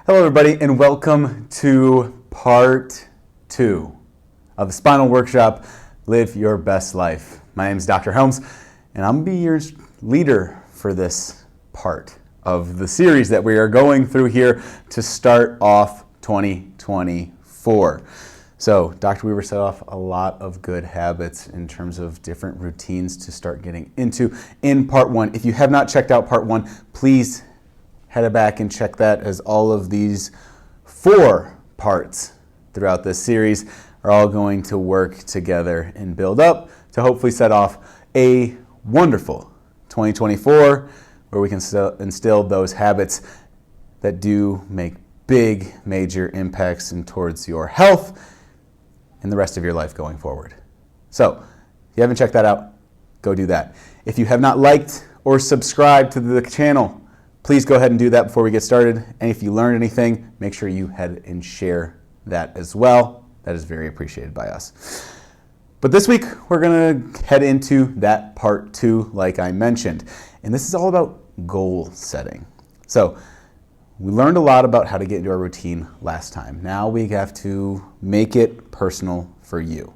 Hello everybody and welcome to part 2 of the Spinal Workshop, Live Your Best Life. My name is Dr. Helms and I'm going to be your leader for this part of the series that we are going through here to start off 2024. So Dr. Weaver set off a lot of good habits in terms of different routines to start getting into in part 1. If you have not checked out part 1, please head back and check that, as all of these 4 parts throughout this series are all going to work together and build up to hopefully set off a wonderful 2024 where we can instill those habits that do make big, major impacts towards your health and the rest of your life going forward. So, if you haven't checked that out, go do that. If you have not liked or subscribed to the channel, please go ahead and do that before we get started. And if you learned anything, make sure you head and share that as well. That is very appreciated by us. But this week, we're going to head into that part 2, like I mentioned. And this is all about goal setting. So, we learned a lot about how to get into our routine last time. Now we have to make it personal for you.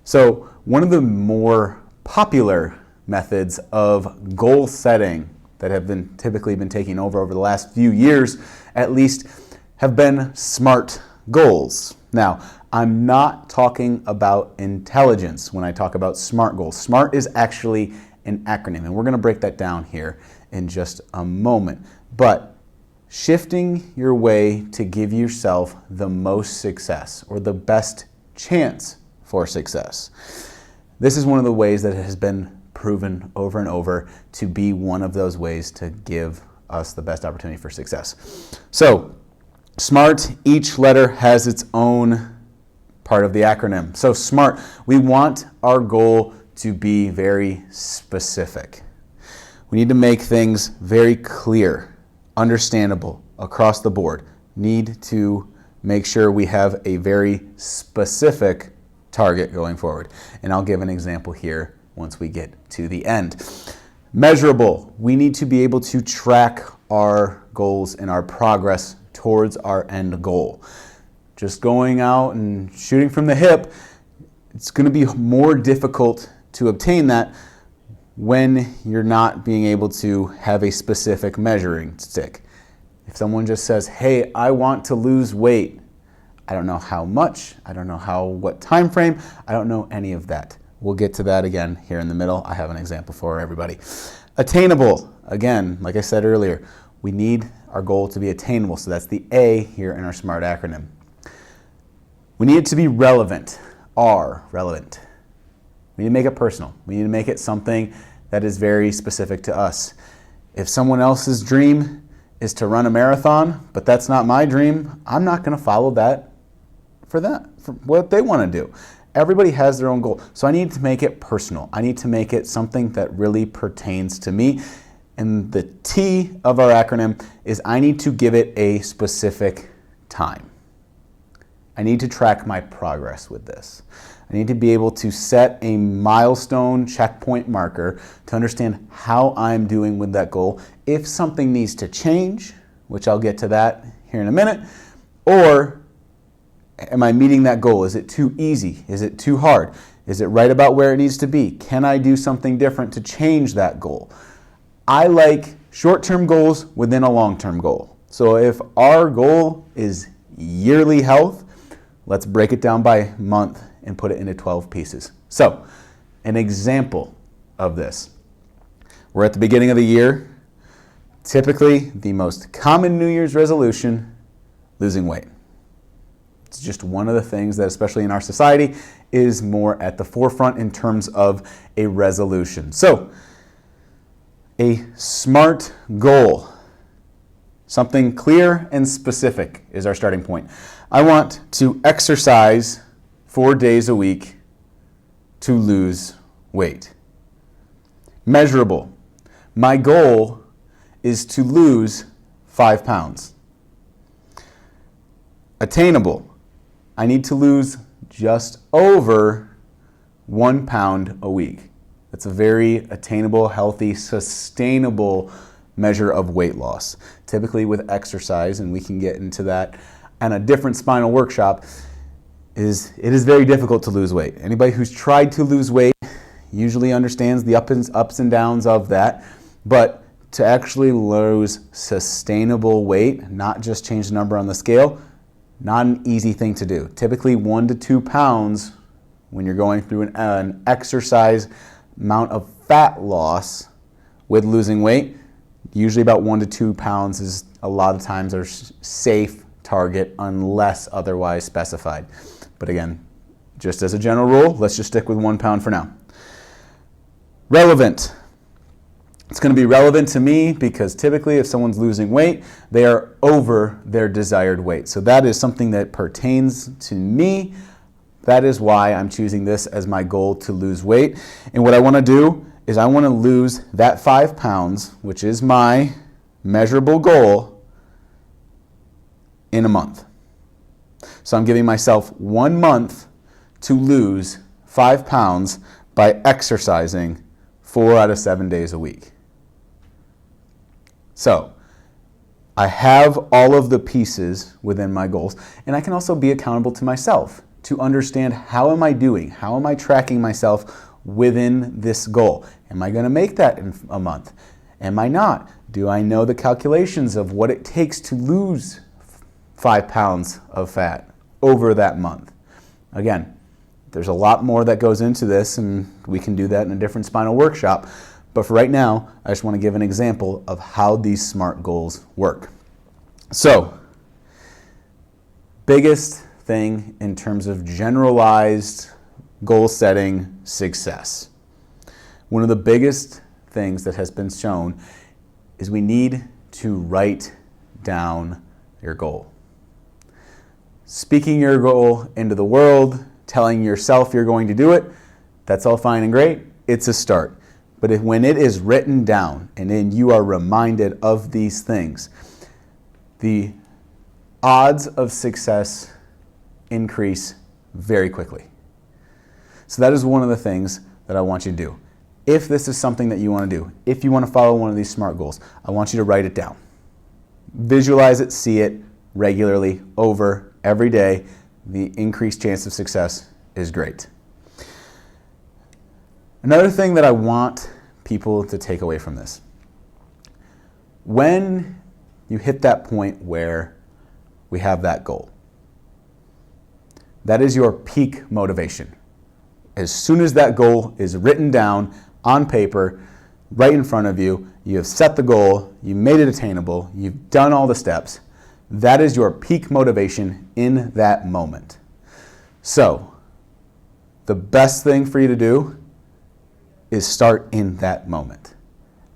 So, one of the more popular methods of goal setting that have been typically taking over the last few years, at least, have been SMART goals. Now, I'm not talking about intelligence when I talk about SMART goals. SMART is actually an acronym, and we're going to break that down here in just a moment. But shifting your way to give yourself the most success or the best chance for success. This is one of the ways that has been proven over and over to be one of those ways to give us the best opportunity for success. So, SMART, each letter has its own part of the acronym. So SMART, we want our goal to be very specific. We need to make things very clear, understandable across the board. Need to make sure we have a very specific target going forward. And I'll give an example here once we get to the end. Measurable. We need to be able to track our goals and our progress towards our end goal. Just going out and shooting from the hip, it's going to be more difficult to obtain that when you're not being able to have a specific measuring stick. If someone just says, hey, I want to lose weight, I don't know how much, I don't know what time frame, I don't know any of that. We'll get to that again here in the middle. I have an example for everybody. Attainable. Again, like I said earlier, we need our goal to be attainable. So that's the A here in our SMART acronym. We need it to be relevant. R, relevant. We need to make it personal. We need to make it something that is very specific to us. If someone else's dream is to run a marathon, but that's not my dream, I'm not going to follow that for what they want to do. Everybody has their own goal. So I need to make it personal. I need to make it something that really pertains to me. And the T of our acronym is I need to give it a specific time. I need to track my progress with this. I need to be able to set a milestone checkpoint marker to understand how I'm doing with that goal. If something needs to change, which I'll get to that here in a minute, or am I meeting that goal? Is it too easy? Is it too hard? Is it right about where it needs to be? Can I do something different to change that goal? I like short-term goals within a long-term goal. So if our goal is yearly health, let's break it down by month and put it into 12 pieces. So, an example of this. We're at the beginning of the year. Typically, the most common New Year's resolution, losing weight. It's just one of the things that, especially in our society, is more at the forefront in terms of a resolution. So, a SMART goal, something clear and specific, is our starting point. I want to exercise 4 days a week to lose weight. Measurable. My goal is to lose 5 pounds. Attainable. I need to lose just over 1 pound a week. That's a very attainable, healthy, sustainable measure of weight loss. Typically with exercise, and we can get into that on a different spinal workshop, it is very difficult to lose weight. Anybody who's tried to lose weight usually understands the ups and downs of that, but to actually lose sustainable weight, not just change the number on the scale, not an easy thing to do. Typically 1 to 2 pounds when you're going through an exercise amount of fat loss with losing weight, usually about 1 to 2 pounds is a lot of times our safe target unless otherwise specified. But again, just as a general rule, let's just stick with 1 pound for now. Relevant. It's going to be relevant to me because typically if someone's losing weight, they are over their desired weight. So that is something that pertains to me. That is why I'm choosing this as my goal to lose weight. And what I want to do is I want to lose that 5 pounds, which is my measurable goal, in a month. So I'm giving myself 1 month to lose 5 pounds by exercising 4 out of 7 days a week. So I have all of the pieces within my goals, and I can also be accountable to myself to understand how am I doing? How am I tracking myself within this goal? Am I going to make that in a month? Am I not? Do I know the calculations of what it takes to lose 5 pounds of fat over that month? Again, there's a lot more that goes into this, and we can do that in a different spinal workshop. But for right now, I just want to give an example of how these SMART goals work. So, biggest thing in terms of generalized goal setting success. One of the biggest things that has been shown is we need to write down your goal. Speaking your goal into the world, telling yourself you're going to do it, that's all fine and great. It's a start. But when it is written down and then you are reminded of these things, the odds of success increase very quickly. So that is one of the things that I want you to do. If this is something that you want to do, if you want to follow one of these SMART goals, I want you to write it down. Visualize it, see it regularly, over, every day. The increased chance of success is great. Another thing that I want people to take away from this, when you hit that point where we have that goal, that is your peak motivation. As soon as that goal is written down on paper, right in front of you, you have set the goal, you made it attainable, you've done all the steps, that is your peak motivation in that moment. So, the best thing for you to do is start in that moment,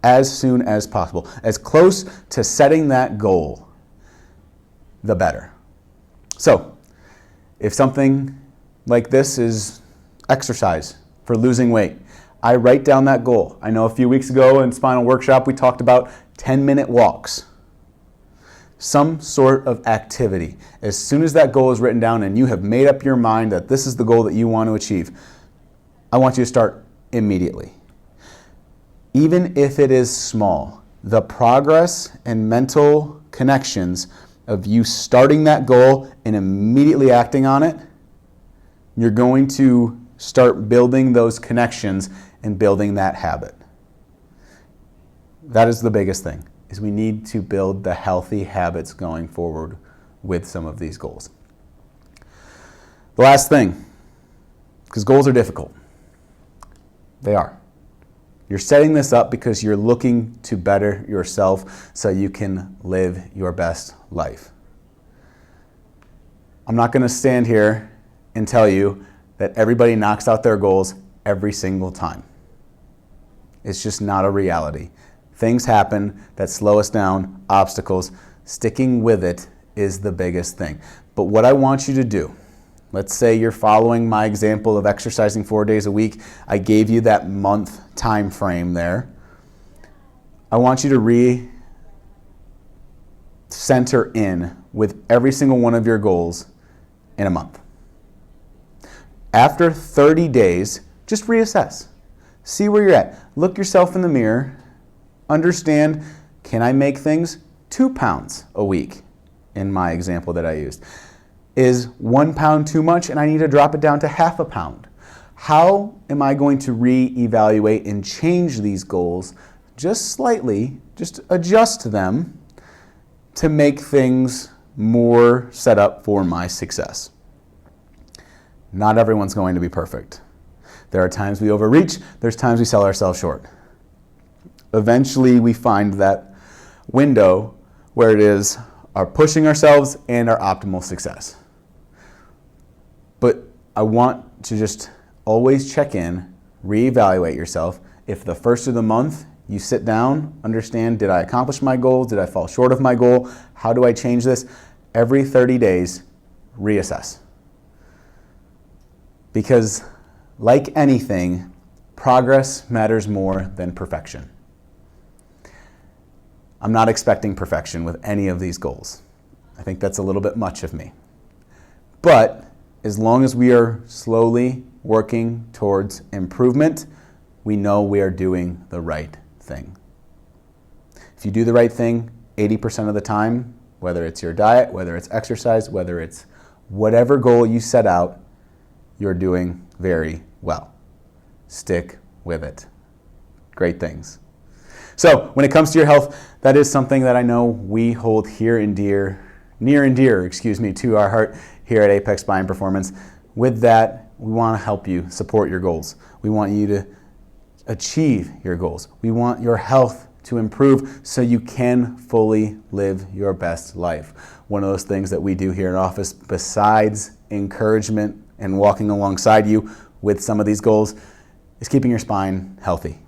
as soon as possible. As close to setting that goal, the better. So, if something like this is exercise for losing weight, I write down that goal. I know a few weeks ago in Spinal Workshop we talked about 10-minute walks. Some sort of activity. As soon as that goal is written down and you have made up your mind that this is the goal that you want to achieve, I want you to start immediately. Even if it is small, the progress and mental connections of you starting that goal and immediately acting on it, you're going to start building those connections and building that habit. That is the biggest thing, is we need to build the healthy habits going forward with some of these goals. The last thing, because goals are difficult. They are. You're setting this up because you're looking to better yourself so you can live your best life. I'm not going to stand here and tell you that everybody knocks out their goals every single time. It's just not a reality. Things happen that slow us down, obstacles. Sticking with it is the biggest thing. But what I want you to do, let's say you're following my example of exercising 4 days a week. I gave you that month time frame there. I want you to re-center in with every single one of your goals in a month. After 30 days, just reassess. See where you're at. Look yourself in the mirror. Understand Can I make things 2 pounds a week in my example that I used? Is 1 pound too much and I need to drop it down to half a pound? How am I going to reevaluate and change these goals just slightly, just adjust them to make things more set up for my success? Not everyone's going to be perfect. There are times we overreach, there's times we sell ourselves short. Eventually we find that window where it is our pushing ourselves and our optimal success. But I want to just always check in, reevaluate yourself. If the first of the month you sit down, understand, did I accomplish my goal? Did I fall short of my goal? How do I change this? Every 30 days, reassess. Because like anything, progress matters more than perfection. I'm not expecting perfection with any of these goals. I think that's a little bit much of me. But as long as we are slowly working towards improvement, we know we are doing the right thing. If you do the right thing 80% of the time, whether it's your diet, whether it's exercise, whether it's whatever goal you set out, you're doing very well. Stick with it. Great things. So when it comes to your health, that is something that I know we hold near and dear to our heart here at Apex Spine Performance. With that, we want to help you support your goals. We want you to achieve your goals. We want your health to improve so you can fully live your best life. One of those things that we do here in office, besides encouragement and walking alongside you with some of these goals, is keeping your spine healthy.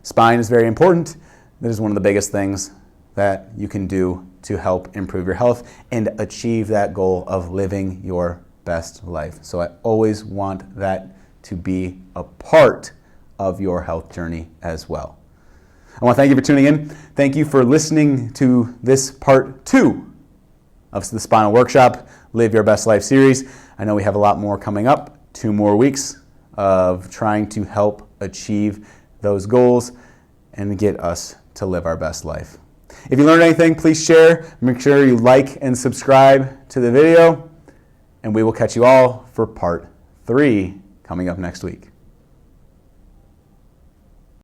Spine is very important. That is one of the biggest things that you can do to help improve your health and achieve that goal of living your best life. So I always want that to be a part of your health journey as well. I want to thank you for tuning in. Thank you for listening to this part 2 of the Spinal Workshop Live Your Best Life series. I know we have a lot more coming up, 2 more weeks of trying to help achieve those goals and get us to live our best life. If you learned anything, please share. Make sure you like and subscribe to the video, and we will catch you all for part 3 coming up next week.